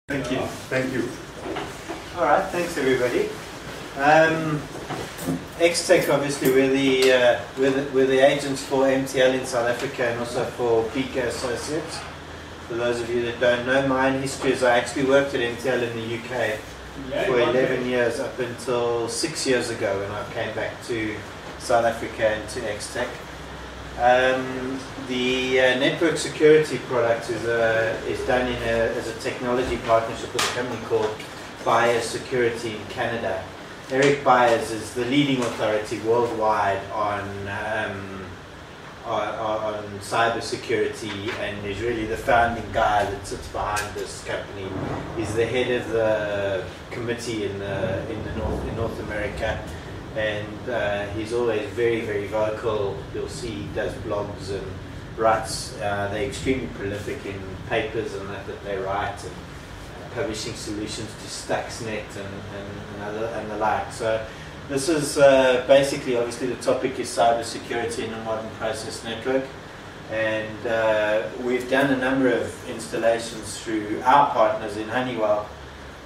Thank you. Thank you. All right, thanks everybody. Extech, obviously, we're the agents for MTL in South Africa and also for PK Associates. For those of you that don't know, my history is I actually worked at MTL in the UK for 11 years up until 6 years ago when I came back to South Africa and to Extech. The network security product is done as a technology partnership with a company called Byers Security in Canada. Eric Byers is the leading authority worldwide on cyber security and is really the founding guy that sits behind this company. He's the head of the committee in North America. And he's always very, very vocal. You'll see he does blogs and writes. They're extremely prolific in papers and that they write, and publishing solutions to Stuxnet and the like. So this is basically, obviously, the topic is cyber security in a modern process network. And we've done a number of installations through our partners in Honeywell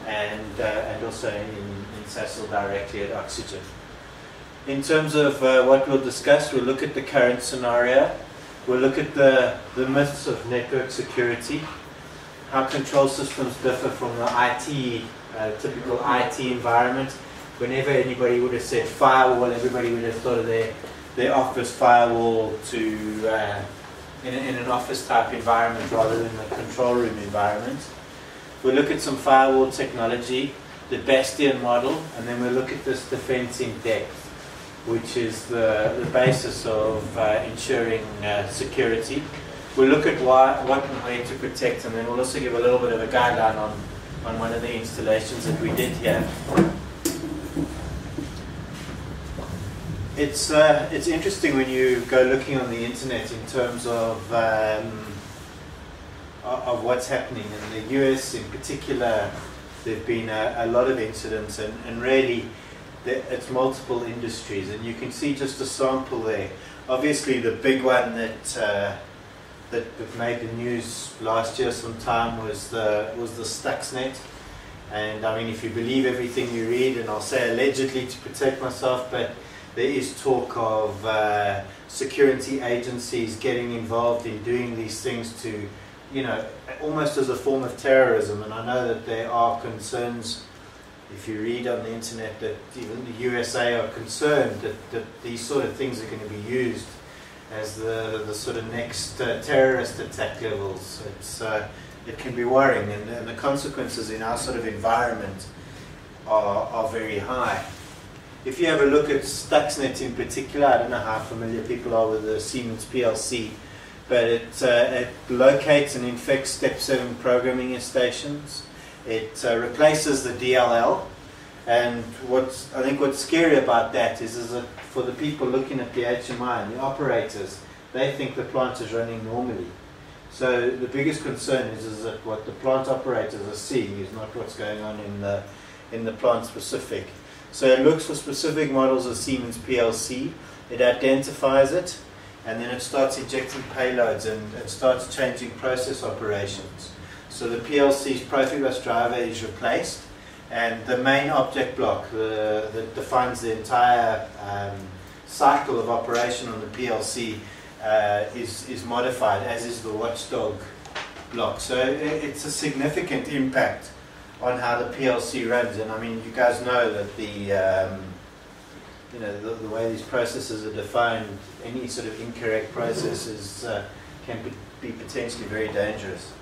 and also in Sasol directly at Oxygen. In terms of what we'll discuss, we'll look at the current scenario, we'll look at the myths of network security, how control systems differ from the IT, typical IT environment. Whenever anybody would have said firewall, everybody would have thought of their office firewall in an office type environment rather than the control room environment. We'll look at some firewall technology, the Bastion model, and then we'll look at this defense in depth, which is the basis of ensuring security. We'll look at what and where to protect, and then we'll also give a little bit of a guideline on one of the installations that we did here. It's interesting when you go looking on the internet in terms of what's happening. In the US in particular, there have been a lot of incidents, and really it's multiple industries, and you can see just a sample there. Obviously, the big one that made the news last year sometime was the Stuxnet. And I mean, if you believe everything you read, and I'll say allegedly to protect myself, but there is talk of security agencies getting involved in doing these things to, you know, almost as a form of terrorism. And I know that there are concerns, if you read on the internet, that even the USA are concerned that these sort of things are going to be used as the sort of next terrorist attack levels. It can be worrying, and the consequences in our sort of environment are very high. If you have a look at Stuxnet in particular, I don't know how familiar people are with the Siemens PLC, but it locates and infects Step 7 programming stations. It replaces the DLL, and I think what's scary about that is that for the people looking at the HMI and the operators, they think the plant is running normally. So the biggest concern is that what the plant operators are seeing is not what's going on in the plant specific. So it looks for specific models of Siemens PLC, it identifies it, and then it starts injecting payloads and it starts changing process operations. So the PLC's Profibus driver is replaced, and the main object block that defines the entire cycle of operation on the PLC is modified, as is the watchdog block. So it's a significant impact on how the PLC runs. And I mean, you guys know that the way these processes are defined, any sort of incorrect processes can be potentially very dangerous.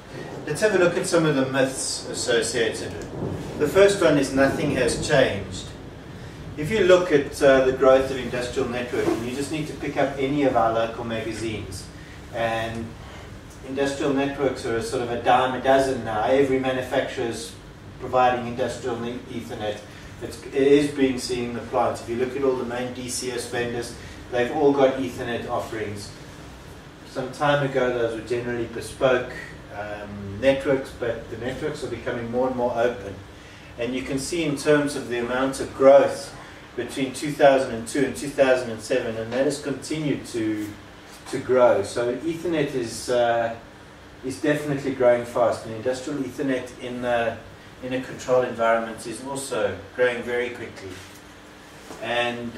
Let's have a look at some of the myths associated. The first one is nothing has changed. If you look at the growth of industrial networking, you just need to pick up any of our local magazines, and industrial networks are sort of a dime a dozen now. Every manufacturer is providing industrial Ethernet. It is being seen in the plant. If you look at all the main DCS vendors, they've all got Ethernet offerings. Some time ago, those were generally bespoke networks, but the networks are becoming more and more open. And you can see in terms of the amount of growth between 2002 and 2007, and that has continued to grow. So Ethernet is definitely growing fast, and industrial Ethernet in a controlled environment is also growing very quickly. And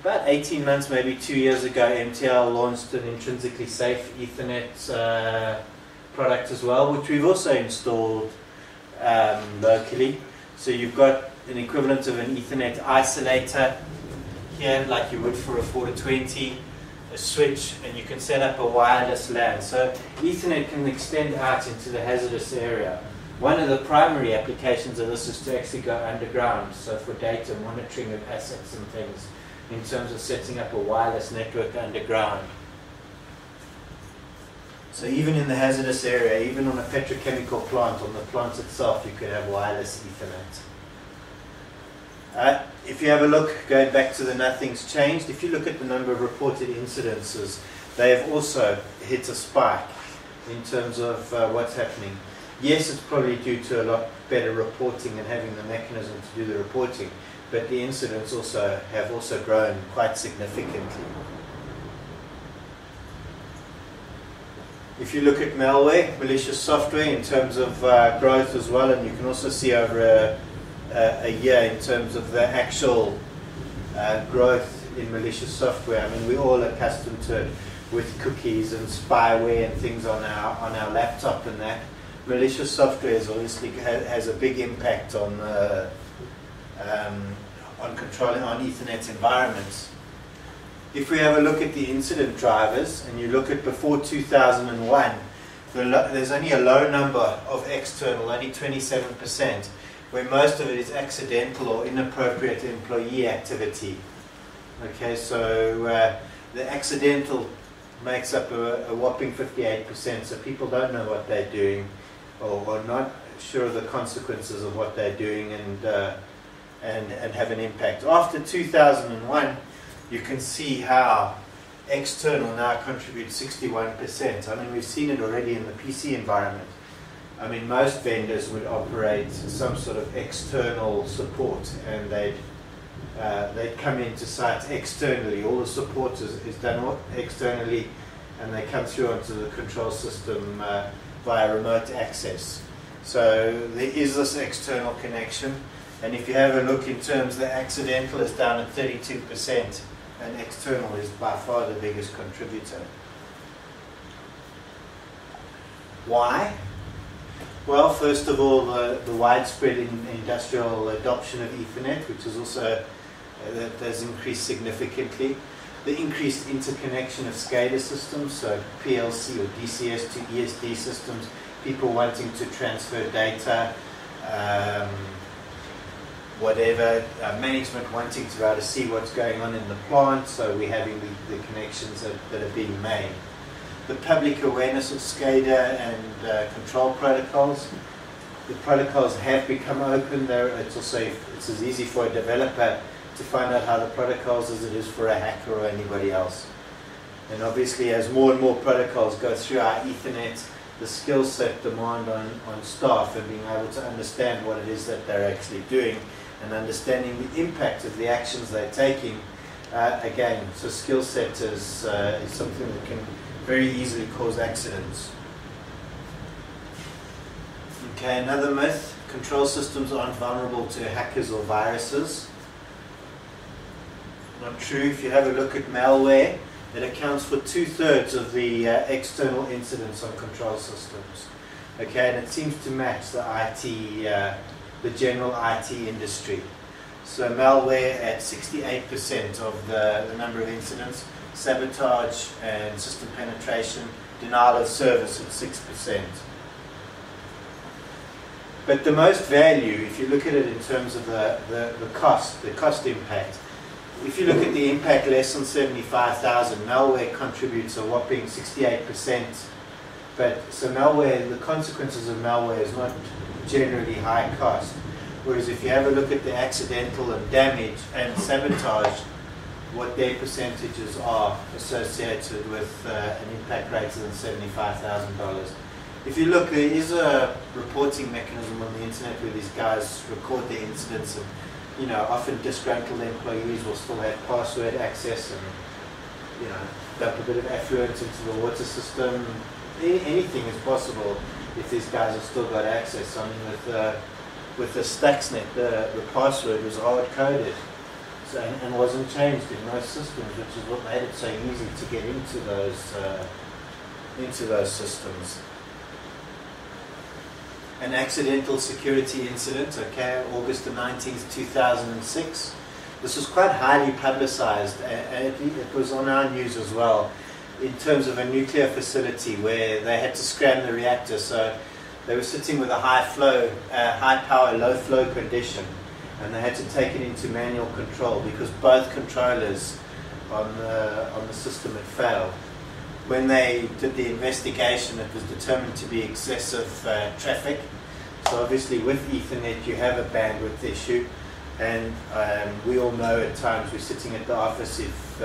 about 18 months, maybe 2 years ago, MTL launched an intrinsically safe Ethernet product as well, which we've also installed locally. So you've got an equivalent of an Ethernet isolator here, like you would for a 420, a switch, and you can set up a wireless LAN. So Ethernet can extend out into the hazardous area. One of the primary applications of this is to actually go underground, so for data monitoring of assets and things, in terms of setting up a wireless network underground. So even in the hazardous area, even on a petrochemical plant, on the plant itself, you could have wireless Ethernet. If you have a look, going back to the nothing's changed, if you look at the number of reported incidences, they have also hit a spike in terms of what's happening. Yes, it's probably due to a lot better reporting and having the mechanism to do the reporting, but the incidents have also grown quite significantly. If you look at malware, malicious software, in terms of growth as well, and you can also see over a year in terms of the actual growth in malicious software. I mean, we're all accustomed to it with cookies and spyware and things on our laptop and that. Malicious software obviously has a big impact on controlling on Ethernet environments. If we have a look at the incident drivers, and you look at before 2001, there's only a low number of external, only 27%, where most of it is accidental or inappropriate employee activity. Okay, so the accidental makes up a whopping 58%, so people don't know what they're doing, or are not sure of the consequences of what they're doing, and have an impact. After 2001, you can see how external now contributes 61%. I mean, we've seen it already in the PC environment. I mean, most vendors would operate some sort of external support, and they'd come into sites externally. All the support is done externally, and they come through onto the control system via remote access. So there is this external connection, and if you have a look in terms, the accidental is down at 32%, and external is by far the biggest contributor. Why? Well, first of all, the widespread industrial adoption of Ethernet, which is also that has increased significantly. The increased interconnection of SCADA systems, so PLC or DCS to ESD systems, people wanting to transfer data, whatever, management wanting to be able to see what's going on in the plant, so we're having the connections that are being made. The public awareness of SCADA and control protocols. The protocols have become open. It's as easy for a developer to find out how the protocols as it is for a hacker or anybody else. And obviously, as more and more protocols go through our Ethernet, the skill set demand on staff and being able to understand what it is that they're actually doing and understanding the impact of the actions they're taking, again, so skill set is something that can very easily cause accidents. Okay, another myth, control systems aren't vulnerable to hackers or viruses. Not true. If you have a look at malware, it accounts for 2/3 of the external incidents on control systems. Okay, and it seems to match the IT, the general IT industry. So malware at 68% of the number of incidents, sabotage and system penetration, denial of service at 6%. But the most value, if you look at it in terms of the cost impact, if you look at the impact less than 75,000, malware contributes a whopping 68%. But so malware, the consequences of malware is not generally high cost. Whereas if you have a look at the accidental and damage and sabotage, what their percentages are associated with an impact greater than $75,000. If you look, there is a reporting mechanism on the internet where these guys record their incidents, and you know, often disgruntled employees will still have password access and, you know, dump a bit of effluent into the water system, anything is possible if these guys have still got access. I mean, with the Stuxnet, the password was hard-coded and wasn't changed in most systems, which is what made it so easy to get into those systems. An accidental security incident, okay, August the 19th, 2006. This was quite highly publicized, and it was on our news as well, in terms of a nuclear facility where they had to scram the reactor. So they were sitting with a high power, low flow condition, and they had to take it into manual control because both controllers on the system had failed. When they did the investigation, it was determined to be excessive traffic. So obviously with Ethernet you have a bandwidth issue, and we all know at times we're sitting at the office if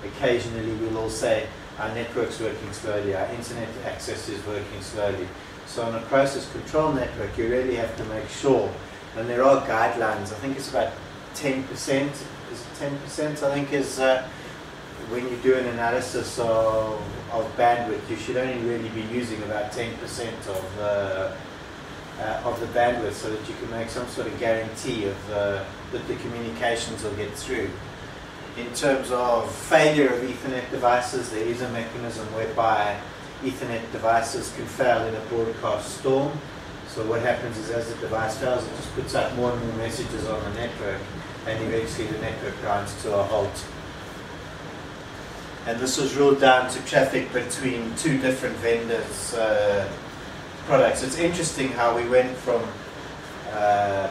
occasionally we'll all say our network's working slowly, our internet access is working slowly. So on a process control network you really have to make sure, and there are guidelines, I think it's about 10%, is it 10% I think is when you do an analysis of bandwidth, you should only really be using about 10% of the bandwidth so that you can make some sort of guarantee of that the communications will get through. In terms of failure of Ethernet devices, there is a mechanism whereby Ethernet devices can fail in a broadcast storm. So what happens is as the device fails, it just puts out more and more messages on the network, and eventually the network grinds to a halt. And this was ruled down to traffic between two different vendors' products. It's interesting how we went from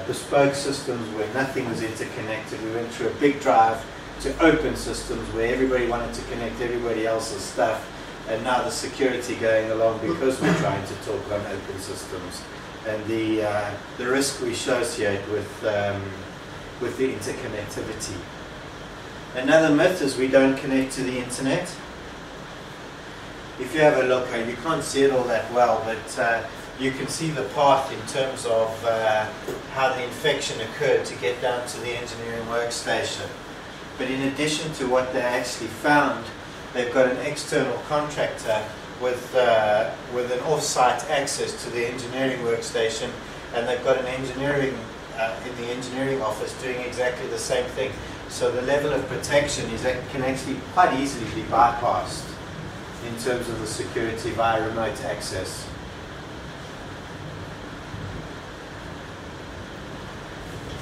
bespoke systems where nothing was interconnected. We went through a big drive to open systems where everybody wanted to connect everybody else's stuff, and now the security going along because we're trying to talk on open systems, and the risk we associate with the interconnectivity. Another myth is we don't connect to the internet. If you have a look, you can't see it all that well, but you can see the path in terms of how the infection occurred to get down to the engineering workstation. But in addition to what they actually found, they've got an external contractor with an off-site access to the engineering workstation, and they've got an engineering in the engineering office doing exactly the same thing. So the level of protection can actually quite easily be bypassed in terms of the security via remote access.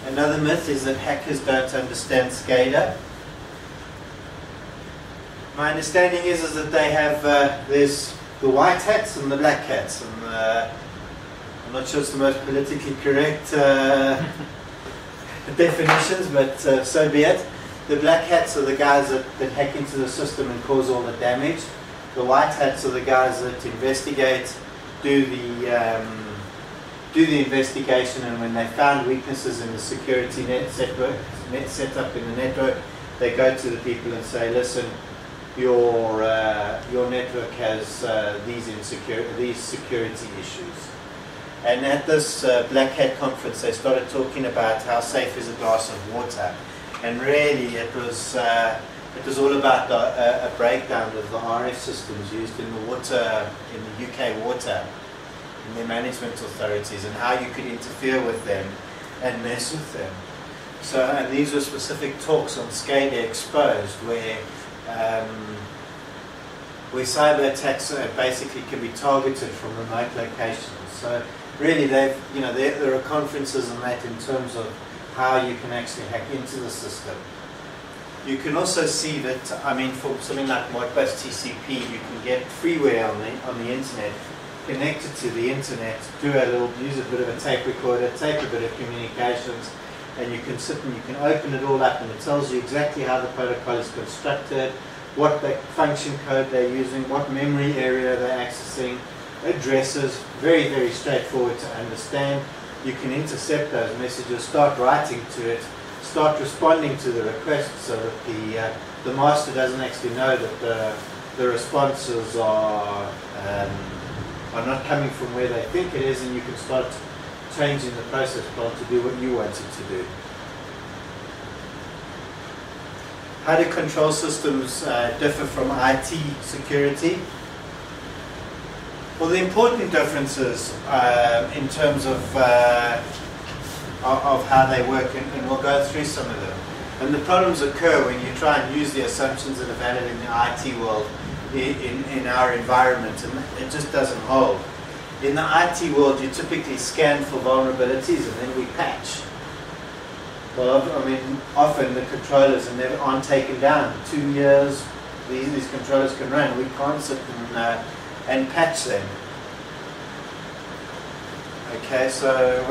Another myth is that hackers don't understand SCADA. My understanding is that they have, there's the white hats and the black hats, and I'm not sure it's the most politically correct definitions, but so be it. The black hats are the guys that hack into the system and cause all the damage. The white hats are the guys that investigate, do the investigation, and when they found weaknesses in the security net setup in the network, they go to the people and say, listen, your network has these security issues. And at this Black Hat conference, they started talking about how safe is a glass of water, and really it was all about a breakdown of the RF systems used in the water, in the UK water, in their management authorities, and how you could interfere with them and mess with them. So, and these were specific talks on SCADA Exposed, where cyber attacks basically can be targeted from remote locations. So really, there are conferences on that in terms of how you can actually hack into the system. You can also see that, I mean, for something like Modbus TCP, you can get freeware on the internet, connect it to the internet, use a bit of a tape recorder, take a bit of communications, and you can sit and you can open it all up, and it tells you exactly how the protocol is constructed, what the function code they're using, what memory area they're accessing, addresses, very, very straightforward to understand. You can intercept those messages, start writing to it, start responding to the request, so that the master doesn't actually know that the responses are not coming from where they think it is, and you can start changing the process plan to do what you want it to do. How do control systems differ from IT security? Well, the important differences in terms of how they work, and we'll go through some of them. And the problems occur when you try and use the assumptions that are valid in the IT world in our environment, and it just doesn't hold. In the IT world, you typically scan for vulnerabilities and then we patch. Well, I mean, often the controllers aren't taken down. 2 years, these controllers can run. We can't sit and patch them. Okay, so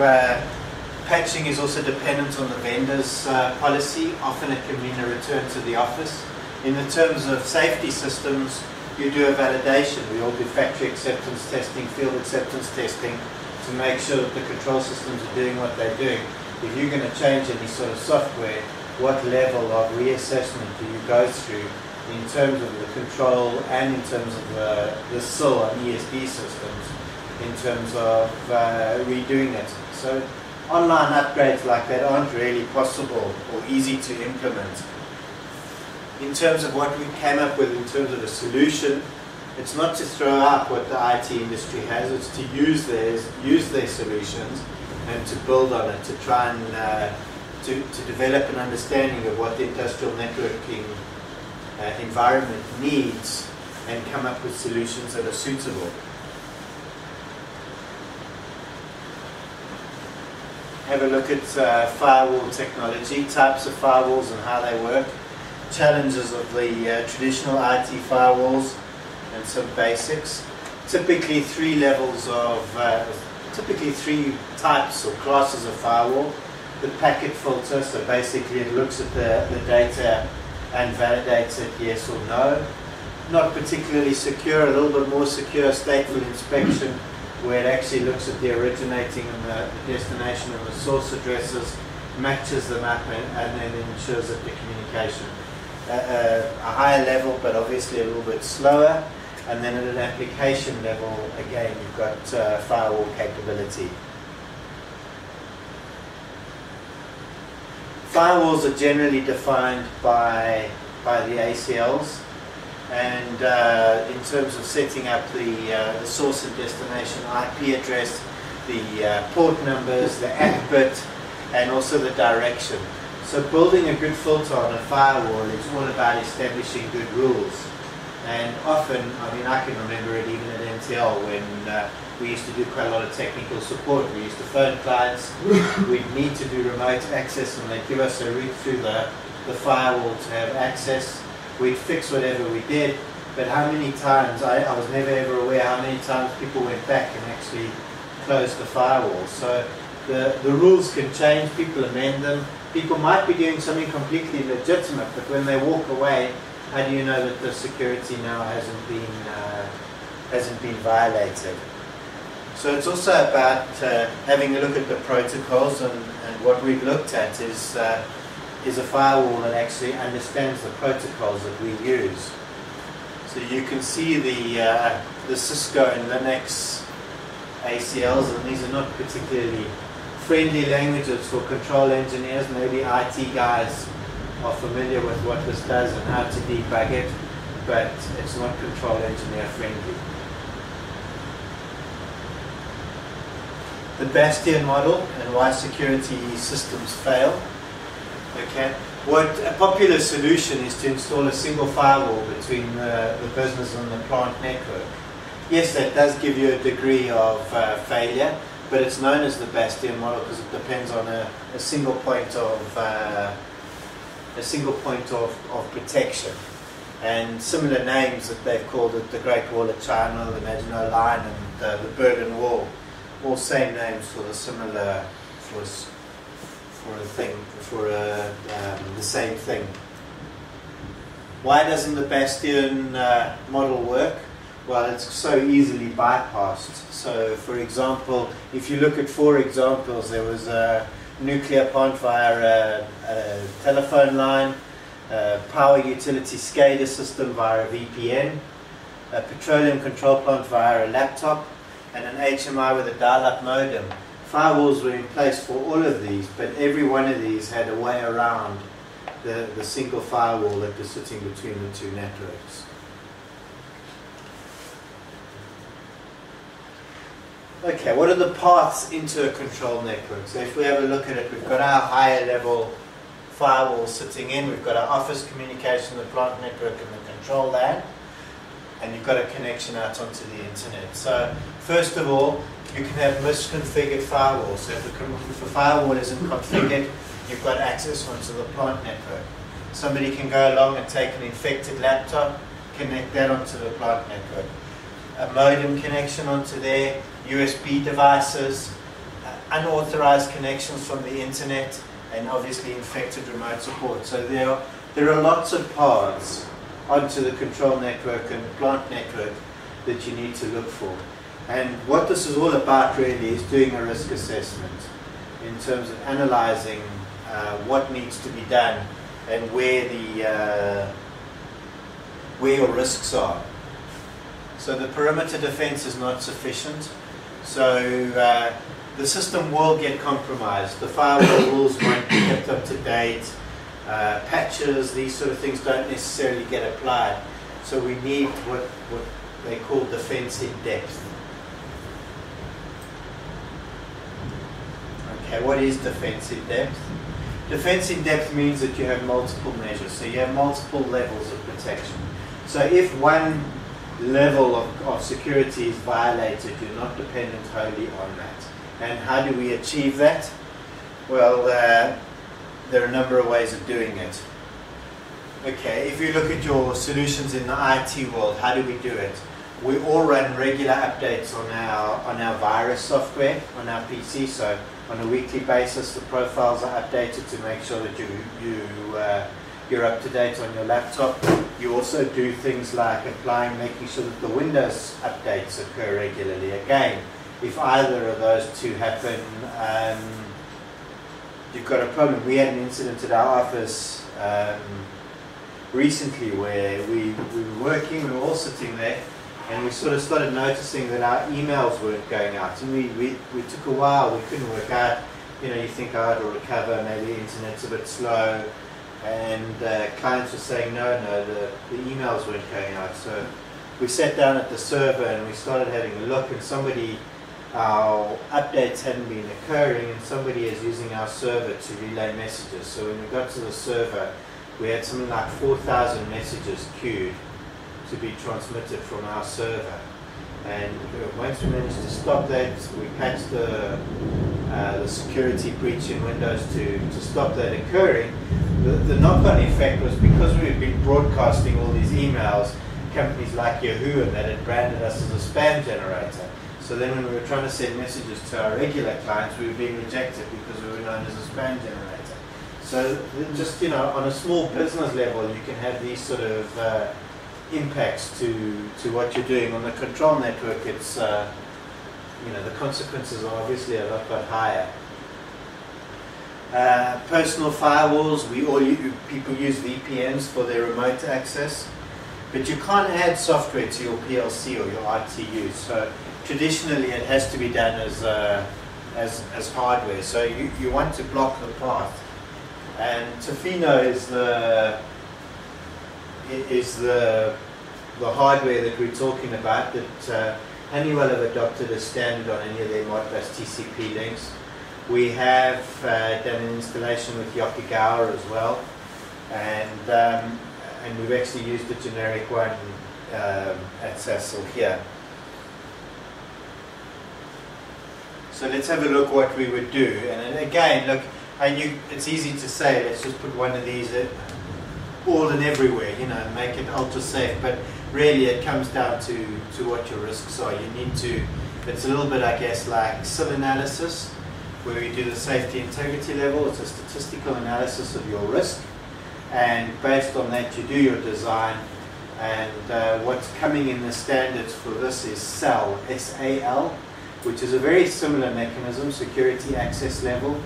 patching is also dependent on the vendor's policy. Often it can mean a return to the office. In the terms of safety systems, you do a validation. We all do factory acceptance testing, field acceptance testing to make sure that the control systems are doing what they're doing. If you're going to change any sort of software, what level of reassessment do you go through in terms of the control and in terms of the SIL and ESD systems, in terms of redoing it. So online upgrades like that aren't really possible or easy to implement. In terms of what we came up with in terms of a solution, it's not to throw out what the IT industry has, it's to use their solutions and to build on it, to try and to develop an understanding of what the industrial networking environment needs and come up with solutions that are suitable. Have a look at firewall technology, types of firewalls and how they work, challenges of the traditional IT firewalls and some basics. Typically three levels of, typically three types or classes of firewall. The packet filter, so basically it looks at the data and validates it yes or no. Not particularly secure, a little bit more secure stateful inspection, where it actually looks at the originating and the destination and the source addresses, matches them up and then ensures that the communication. A higher level, but obviously a little bit slower. And then at an application level, again, you've got firewall capability. Firewalls are generally defined by the ACLs, and in terms of setting up the source and destination IP address, the port numbers, the ACK bit, and also the direction. So building a good filter on a firewall is all about establishing good rules. And often, I mean, I can remember it even at NTL when we used to do quite a lot of technical support. We used to phone clients, we'd need to do remote access, and they'd give us a route through the firewall to have access. We'd fix whatever we did, but how many times, I was never ever aware how many times people went back and actually closed the firewall. So the rules can change, people amend them. People might be doing something completely legitimate, but when they walk away, how do you know that the security now hasn't been violated? So it's also about having a look at the protocols, and what we've looked at is a firewall that actually understands the protocols that we use. So you can see the Cisco and Linux ACLs, and these are not particularly friendly languages for control engineers. Maybe IT guys are familiar with what this does and how to debug it, but it's not control engineer friendly. The Bastion model and why security systems fail. Okay, what a popular solution is to install a single firewall between the business and the plant network. Yes, that does give you a degree of failure, but it's known as the Bastion model because it depends on a single point of protection, and similar names that they've called it: the Great Wall of China, the Maginot Line, and the Berlin Wall. All same names for the similar, the same thing. Why doesn't the Bastion model work? Well, it's so easily bypassed. So, for example, if you look at 4 examples, there was a nuclear plant via a telephone line, a power utility SCADA system via a VPN, a petroleum control plant via a laptop, and an HMI with a dial-up modem. Firewalls were in place for all of these, but every one of these had a way around the single firewall that was sitting between the two networks. Okay, what are the paths into a control network? So if we have a look at it, we've got our higher level firewall sitting in, we've got our office communication, the plant network and the control LAN, and you've got a connection out onto the internet. So first of all, you can have misconfigured firewalls. So if the firewall isn't configured, you've got access onto the plant network. Somebody can go along and take an infected laptop, connect that onto the plant network. A modem connection onto there, USB devices, unauthorized connections from the internet, and obviously infected remote support. So there are lots of paths onto the control network and plant network that you need to look for. And what this is all about really is doing a risk assessment in terms of analyzing what needs to be done and where your risks are. So the perimeter defense is not sufficient. So the system will get compromised. The firewall rules won't be kept up to date. Patches, these sort of things don't necessarily get applied. So we need what they call defense in depth. Okay, what is defense in depth? Defense in depth means that you have multiple measures. So you have multiple levels of protection. So if one level of security is violated, you're not dependent wholly on that. And how do we achieve that? Well, there are a number of ways of doing it. Okay, if you look at your solutions in the IT world, how do we do it? We all run regular updates on our virus software on our PC. So on a weekly basis, the profiles are updated to make sure that you're up to date on your laptop. You also do things like making sure that the Windows updates occur regularly. Again, if either of those two happen, you've got a problem. We had an incident at our office recently where we were working, we were all sitting there, and we sort of started noticing that our emails weren't going out. And we took a while, we couldn't work out. You know, you think, oh, it'll recover, maybe the internet's a bit slow. And clients were saying, no, the emails weren't going out. So we sat down at the server and we started having a look, and our updates hadn't been occurring, and somebody is using our server to relay messages. So when we got to the server, we had something like 4,000 messages queued to be transmitted from our server. And once we managed to stop that, we patched the security breach in Windows to stop that occurring. The knock-on effect was because we've been broadcasting all these emails, companies like Yahoo and that had branded us as a spam generator. So then when we were trying to send messages to our regular clients, we were being rejected because we were known as a spam generator. So just, you know, on a small business level, you can have these sort of impacts to what you're doing. On the control network, it's, you know, the consequences are obviously a lot higher. Personal firewalls, people use VPNs for their remote access, but you can't add software to your PLC or your RTU. So traditionally, it has to be done as hardware. So you want to block the path, and Tofino is the hardware that we're talking about that Honeywell have adopted as standard on any of their Modbus TCP links. We have done an installation with Yokogawa as well, and we've actually used the generic one at Sassel here. So let's have a look what we would do. And again, look, it's easy to say, let's just put one of these all and everywhere, you know, make it ultra safe. But really, it comes down to what your risks are. You need to. It's a little bit, I guess, like SIL analysis, where we do the safety integrity level. It's a statistical analysis of your risk, and based on that, you do your design. And what's coming in the standards for this is SAL, S-A-L, which is a very similar mechanism, security access level.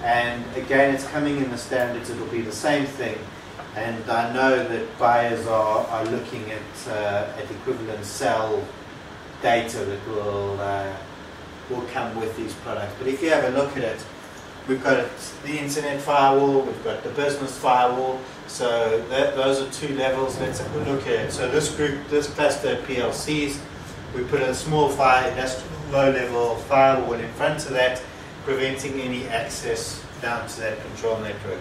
And again, it's coming in the standards. It'll be the same thing. And I know that buyers are looking at equivalent SAL data that will come with these products. But if you have a look at it, we've got the internet firewall, we've got the business firewall. So those are two levels. Let's have a look at it. So this cluster of PLCs, we put a small industrial low-level firewall in front of that, preventing any access down to that control network.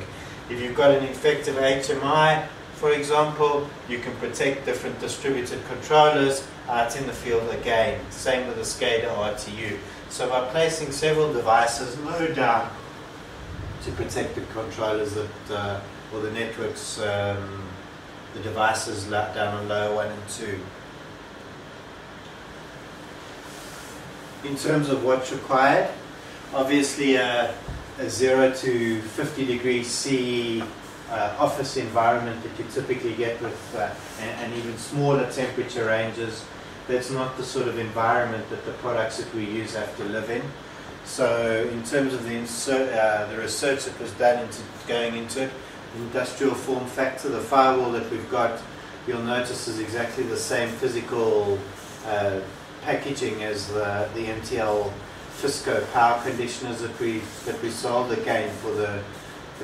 If you've got an effective HMI, for example, you can protect different distributed controllers out in the field again. Same with the SCADA RTU. So by placing several devices low down to protect the controllers that, or the networks, the devices down on layer 1 and 2. In terms of what's required, obviously a 0 to 50 degrees C office environment that you typically get with, and even smaller temperature ranges. That's not the sort of environment that the products that we use have to live in. So in terms of the research that was done into going into it, industrial form factor, the firewall that we've got, you'll notice is exactly the same physical packaging as the MTL Fisco power conditioners that we sold, again for the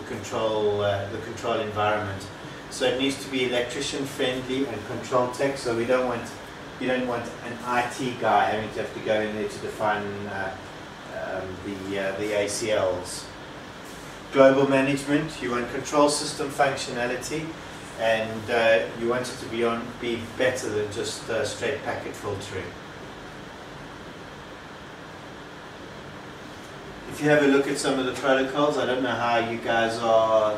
control environment. So it needs to be electrician friendly and control tech. So you don't want an IT guy having to have to go in there to define the ACLs. Global management, you want control system functionality, and you want it to be better than just straight packet filtering. If you have a look at some of the protocols, I don't know how you guys are,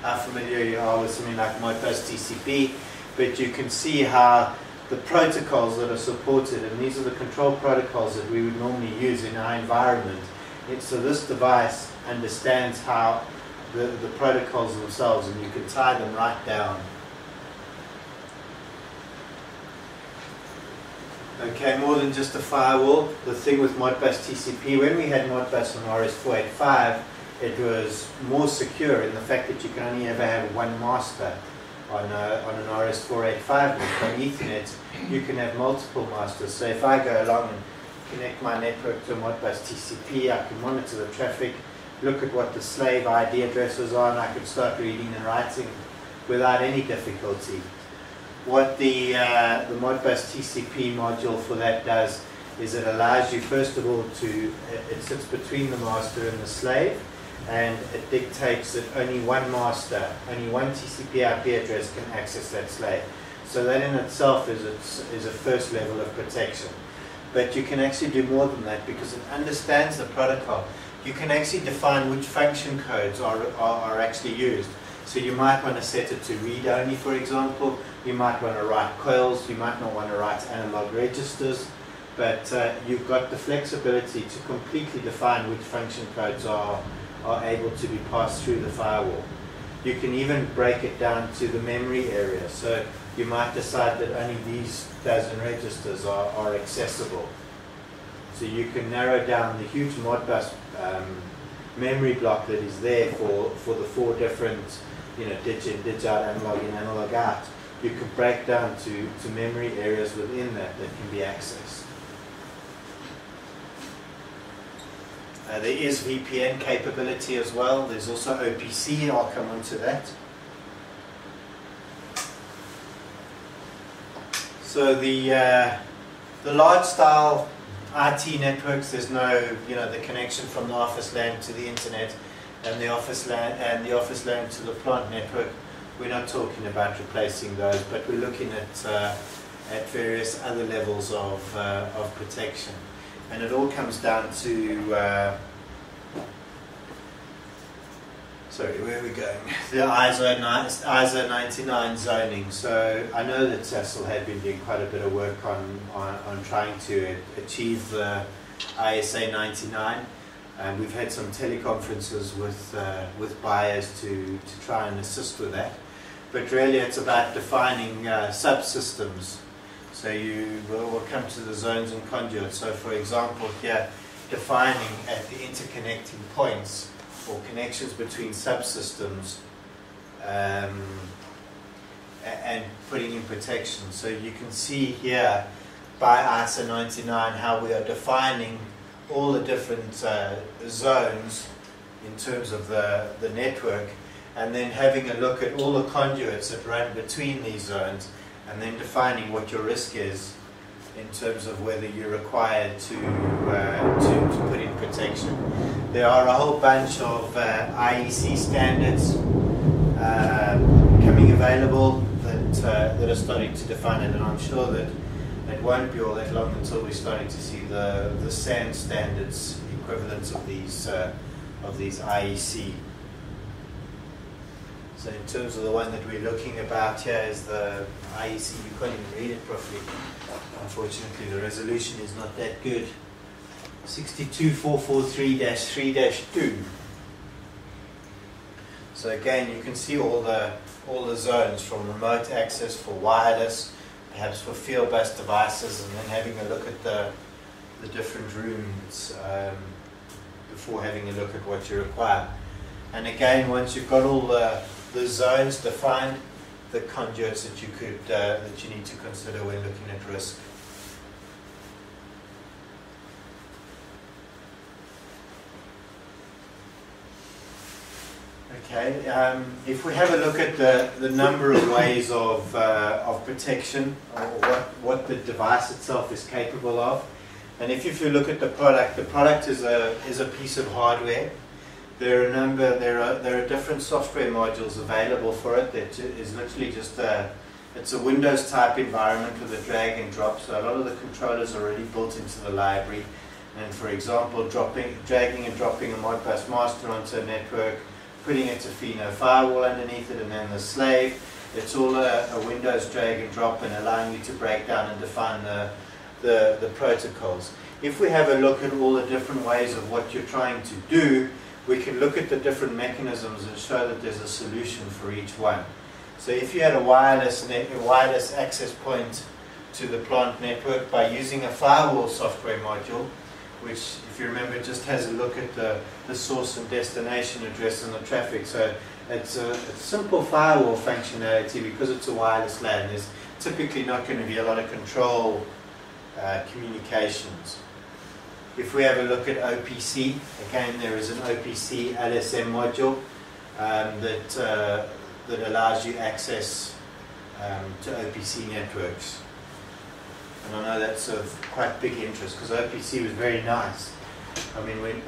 how familiar you are with something like Modbus TCP, but you can see how the protocols that are supported, and these are the control protocols that we would normally use in our environment. So this device understands how the protocols themselves, and you can tie them right down. Okay, more than just a firewall. The thing with Modbus TCP, when we had Modbus on RS485, it was more secure in the fact that you can only ever have one master. On an RS485 link. On Ethernet, you can have multiple masters. So if I go along and connect my network to a Modbus TCP, I can monitor the traffic, look at what the slave ID addresses are, and I can start reading and writing without any difficulty. What the Modbus TCP module for that does is it allows you, first of all, it sits between the master and the slave, and it dictates that only one master, only one TCP IP address can access that slave. So that in itself is a first level of protection. But you can actually do more than that because it understands the protocol. You can actually define which function codes are actually used. So you might want to set it to read only, for example. You might want to write coils. You might not want to write analog registers. But you've got the flexibility to completely define which function codes are able to be passed through the firewall. You can even break it down to the memory area. So you might decide that only these dozen registers are accessible. So you can narrow down the huge Modbus memory block that is there for the 4 different, digit, dig out, analog in, analog out. You can break down to memory areas within that can be accessed. There is VPN capability as well. There's also OPC. I'll come on to that. So the large style IT networks, there's no, the connection from the office LAN to the internet, and the office LAN to the plant network. We're not talking about replacing those, but we're looking at various other levels of protection. And it all comes down to, sorry, where are we going? The ISO 99 zoning. So I know that Cecil had been doing quite a bit of work on trying to achieve the ISA 99. And we've had some teleconferences with buyers to try and assist with that. But really it's about defining subsystems. So we'll come to the zones and conduits. So for example here, defining at the interconnecting points or connections between subsystems and putting in protection. So you can see here by ISO 99 how we are defining all the different zones in terms of the network, and then having a look at all the conduits that run between these zones, and then defining what your risk is in terms of whether you're required to put in protection. There are a whole bunch of IEC standards coming available that are starting to define it, and I'm sure that it won't be all that long until we're starting to see the SAN standards equivalents of these IEC. So in terms of the one that we're looking about here is the IEC. You can't even read it properly. Unfortunately, the resolution is not that good. 62443-3-2. So again, you can see all the zones, from remote access for wireless, perhaps for field-based devices, and then having a look at the different rooms before having a look at what you require. And again, once you've got all the zones defined, the conduits that you need to consider when looking at risk. Okay, if we have a look at the number of ways of protection, or what the device itself is capable of, and if you look at the product is a piece of hardware. There are different software modules available for it that is literally just it's a Windows type environment with a drag and drop. So a lot of the controllers are already built into the library. And for example, dragging and dropping a Modbus master onto a network, putting a Tofino firewall underneath it, and then the slave. It's all a Windows drag and drop, and allowing you to break down and define the protocols. If we have a look at all the different ways of what you're trying to do, we can look at the different mechanisms and show that there's a solution for each one. So if you had a wireless access point to the plant network by using a firewall software module, which, if you remember, just has a look at the source and destination address and the traffic. So it's a simple firewall functionality. Because it's a wireless LAN, there's typically not going to be a lot of control communications. If we have a look at OPC, again, there is an OPC LSM module that allows you access to OPC networks. And I know that's of quite big interest, because OPC was very nice. I mean, when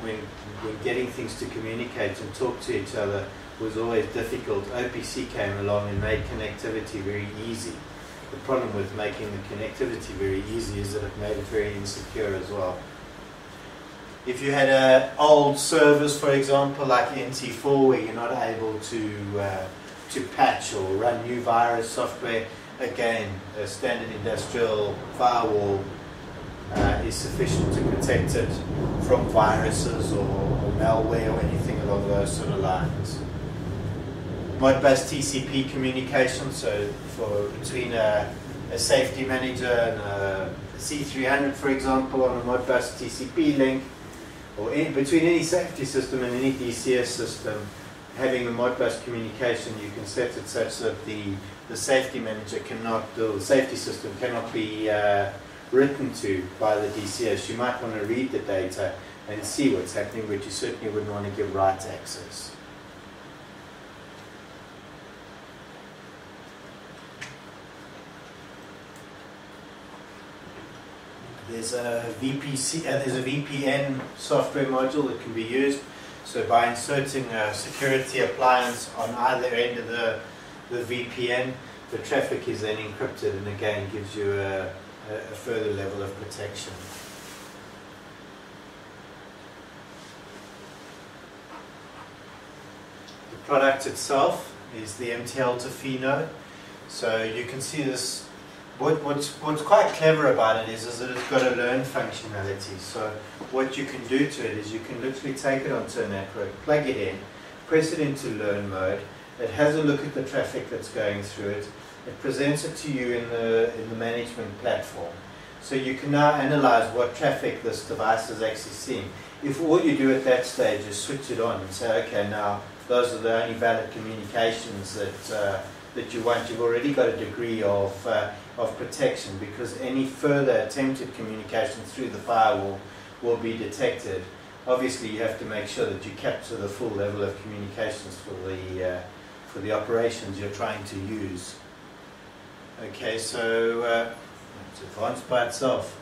getting things to communicate and talk to each other was always difficult, OPC came along and made connectivity very easy. The problem with making the connectivity very easy is that it made it very insecure as well. If you had an old service, for example, like NT4, where you're not able to patch or run new virus software, again, a standard industrial firewall is sufficient to protect it from viruses or malware or anything along those sort of lines. Modbus TCP communication, so between a safety manager and a C300, for example, on a Modbus TCP link, or between any safety system and any DCS system, having a Modbus communication, you can set it such that the safety manager cannot, or the safety system cannot be written to by the DCS. You might want to read the data and see what's happening, but you certainly wouldn't want to give write access. There's a VPN software module that can be used. So by inserting a security appliance on either end of the VPN, the traffic is then encrypted, and again gives you a further level of protection. The product itself is the MTL Tofino. So you can see this. What's quite clever about it is that it's got a learn functionality. So what you can do to it is you can literally take it onto a network, plug it in, press it into learn mode. It has a look at the traffic that's going through it. It presents it to you in the management platform. So you can now analyze what traffic this device is actually seeing. If all you do at that stage is switch it on and say, okay, now those are the only valid communications that you want, you've already got a degree of protection, because any further attempted communication through the firewall will be detected. Obviously, you have to make sure that you capture the full level of communications for the operations you're trying to use. Okay, so It's advanced by itself.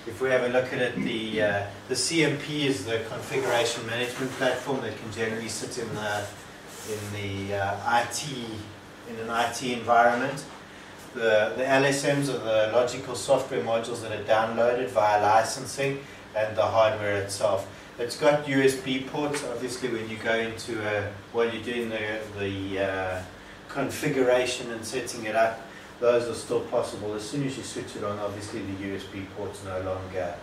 If we have a look at it, the CMP is the configuration management platform that can generally sit in an IT environment. The LSMs are the logical software modules that are downloaded via licensing, and the hardware itself. It's got USB ports. Obviously, when you go into while you're doing the configuration and setting it up, those are still possible. As soon as you switch it on, obviously the USB ports no longer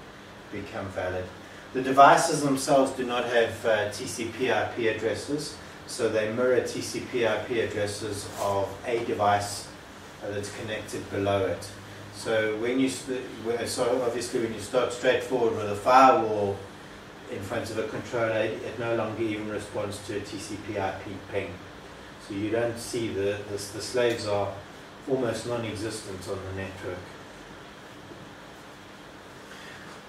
become valid. The devices themselves do not have TCP/IP addresses, so they mirror TCP/IP addresses of a device that's connected below it. So obviously when you start straightforward with a firewall in front of a controller, it no longer even responds to a TCP/IP ping. So you don't see the slaves are almost non-existent on the network.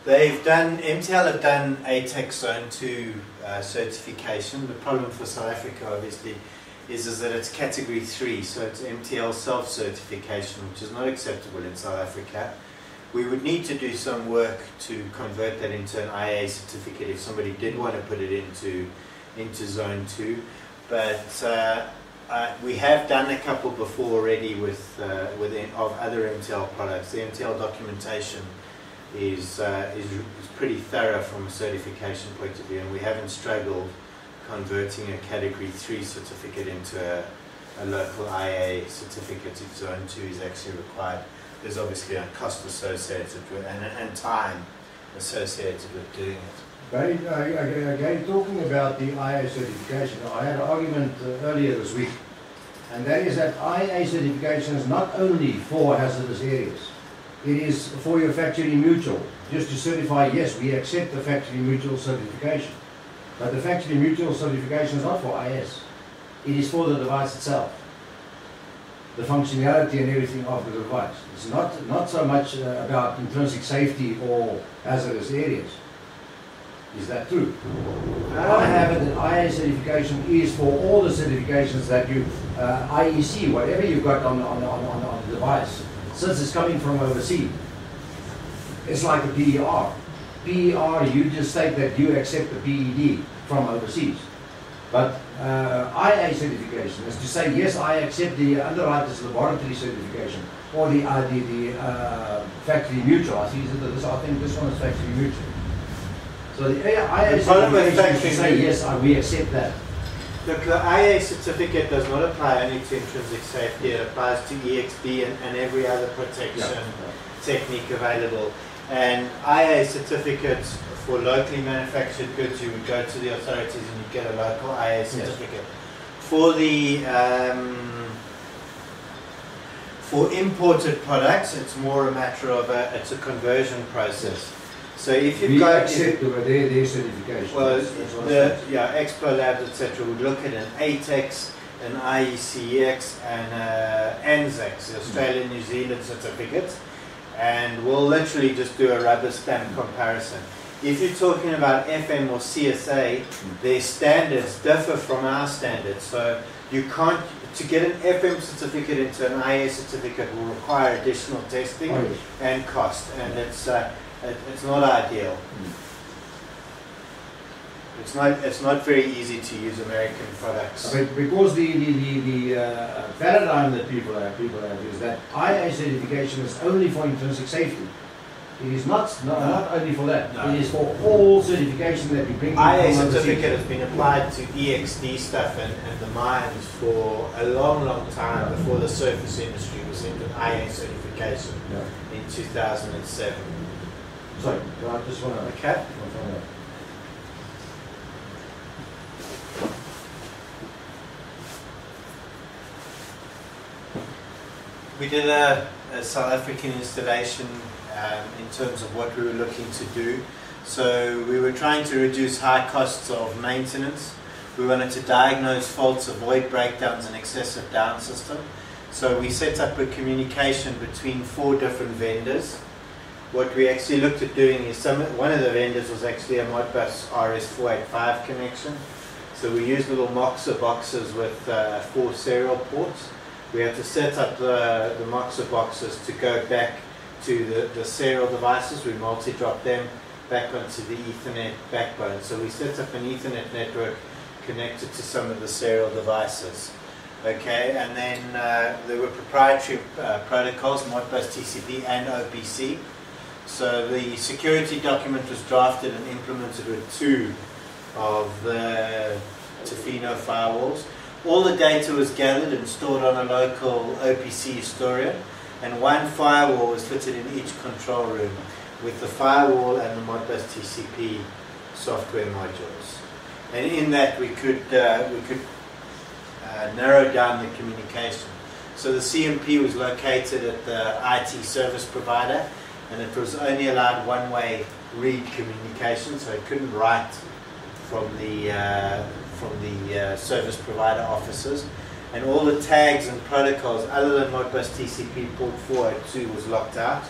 MTL have done ATEX Zone 2 certification. The problem for South Africa obviously is that it's category 3, so it's MTL self-certification, which is not acceptable in South Africa. We would need to do some work to convert that into an IA certificate if somebody did want to put it into Zone 2. But we have done a couple before already of other MTL products. The MTL documentation is pretty thorough from a certification point of view, and we haven't struggled converting a category 3 certificate into a local IA certificate if Zone 2 is actually required. There's obviously a cost associated with and time associated with doing it. Again, talking about the IA certification, I had an argument earlier this week, and that is that IA certification is not only for hazardous areas, it is for your factory mutual, just to certify, yes, we accept the factory mutual certification. But the factory mutual certification is not for IS. It is for the device itself. The functionality and everything of the device. It's not so much about intrinsic safety or hazardous areas. Is that true? I have it that IA certification is for all the certifications that you, IEC, whatever you've got on the device, since it's coming from overseas. It's like a PER. PER, you just state that you accept the PED from overseas. But IA certification is to say, yes, I accept the underwriter's laboratory certification, or the factory mutual. I think this one is factory mutual. So the IA certification is to say, yes, we accept that. Look, the IA certificate does not apply only to intrinsic safety. It applies to EXD and every other protection technique available. And IA certificates for locally manufactured goods, you would go to the authorities and you get a local IA certificate. For the for imported products, it's more a matter of it's a conversion process. So if you've got accept their certification. Well, Expo Labs, etc., would look at an ATEX, an IECX, and ANZAC, the Australian New Zealand certificates, and we'll literally just do a rubber stamp comparison. If you're talking about FM or CSA, their standards differ from our standards. So you can't, to get an FM certificate into an IA certificate will require additional testing and cost, and it's not ideal. It's not very easy to use American products. Because the paradigm that people have is that IA certification is only for intrinsic safety. It is not only for that. No. It is for all certification that you bring. IA certificate has been applied to EXD stuff and the mines for a long, long time before the surface industry was into IA certification in 2007. Sorry, I just want to... Okay. We did a South African installation in terms of what we were looking to do. So we were trying to reduce high costs of maintenance. We wanted to diagnose faults, avoid breakdowns and excessive down system. So we set up a communication between 4 different vendors. What we actually looked at doing is one of the vendors was actually a Modbus RS485 connection. So we used little Moxa boxes with 4 serial ports. We had to set up the Moxa boxes to go back to the serial devices. We multi-dropped them back onto the Ethernet backbone. So we set up an Ethernet network connected to some of the serial devices. Okay, and then there were proprietary protocols, Modbus TCP and OPC. So the security document was drafted and implemented with 2 of the Tofino firewalls. All the data was gathered and stored on a local OPC historian, and 1 firewall was fitted in each control room with the firewall and the Modbus TCP software modules. And in that we could narrow down the communication. So the CMP was located at the IT service provider, and it was only allowed one-way read communication, so it couldn't write from the service provider offices. And all the tags and protocols other than Modbus TCP port 402 was locked out,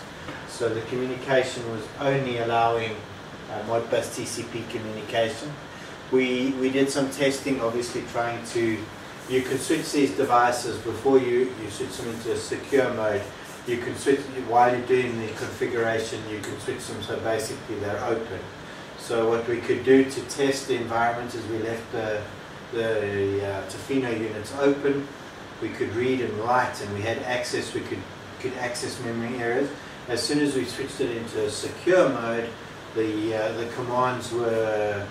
so the communication was only allowing Modbus TCP communication. We did some testing, obviously trying to, you could switch these devices before you switch them into a secure mode. You can switch, while you're doing the configuration, you can switch them so basically they're open. So what we could do to test the environment is we left the Tofino units open. We could read and write, and we had access, we could access memory areas. As soon as we switched it into a secure mode, the commands were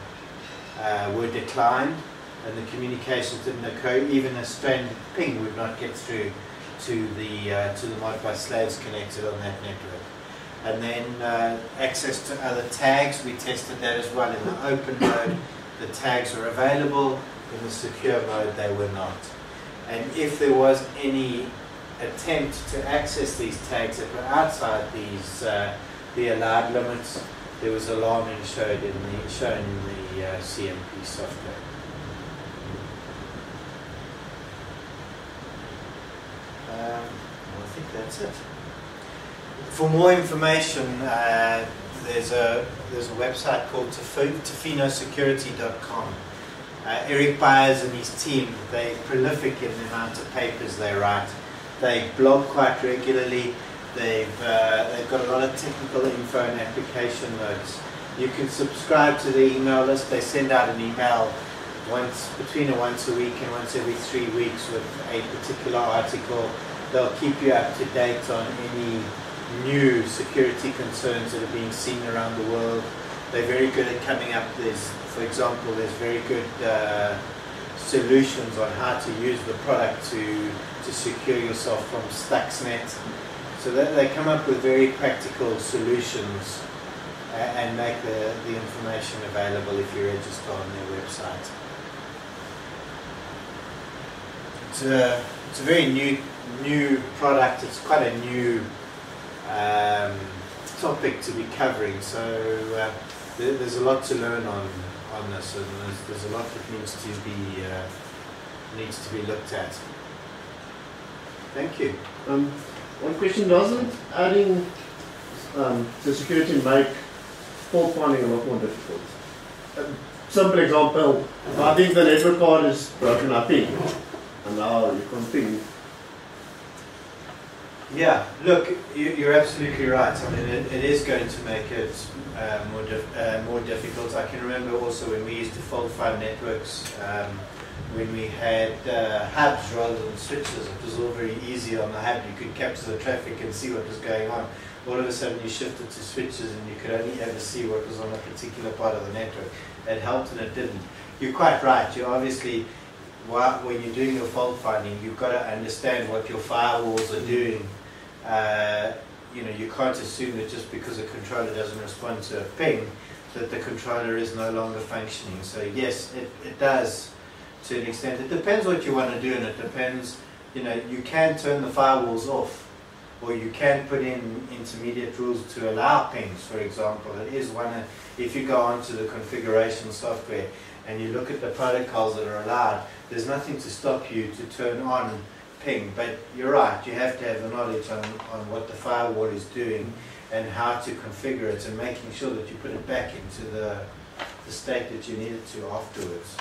declined, and the communications didn't occur. Even a stranded ping would not get through to the Modbus slaves connected on that network. And then access to other tags, we tested that as well. In the open mode, the tags were available. In the secure mode, they were not. And if there was any attempt to access these tags that were outside these the allowed limits, there was alarming shown in the CMP software. I think that's it. For more information, there's a website called tofinosecurity.com. Eric Byers and his team, they're prolific in the amount of papers they write. They blog quite regularly. They've got a lot of technical info and application notes. You can subscribe to the email list. They send out an email between once a week and once every 3 weeks with a particular article. They'll keep you up to date on any new security concerns that are being seen around the world. They're very good at coming up. For example, there's very good solutions on how to use the product to secure yourself from Stuxnet. So they come up with very practical solutions and make the information available if you register on their website. It's a very new product. It's quite a new topic to be covering. So there's a lot to learn on this, and there's a lot that needs to be looked at. Thank you. One question: doesn't adding the security make fault finding a lot more difficult? Simple example: I think the network card is broken, I ping, and now you can't ping. Yeah, look, you're absolutely right. I mean, it is going to make it more difficult. I can remember also when we used to fault find networks, when we had hubs rather than switches. It was all very easy on the hub. You could capture the traffic and see what was going on. All of a sudden you shifted to switches and you could only ever see what was on a particular part of the network. It helped and it didn't. You're quite right. You obviously, when you're doing your fault finding, you've got to understand what your firewalls are doing. You can't assume that just because a controller doesn't respond to a ping, that the controller is no longer functioning. So yes, it does to an extent. It depends what you want to do, and it depends, you can turn the firewalls off, or you can put in intermediate rules to allow pings, for example. It is one, if you go onto the configuration software and you look at the protocols that are allowed, there's nothing to stop you to turn on ping, but you're right, you have to have the knowledge on what the firewall is doing and how to configure it, and making sure that you put it back into the state that you need it to afterwards.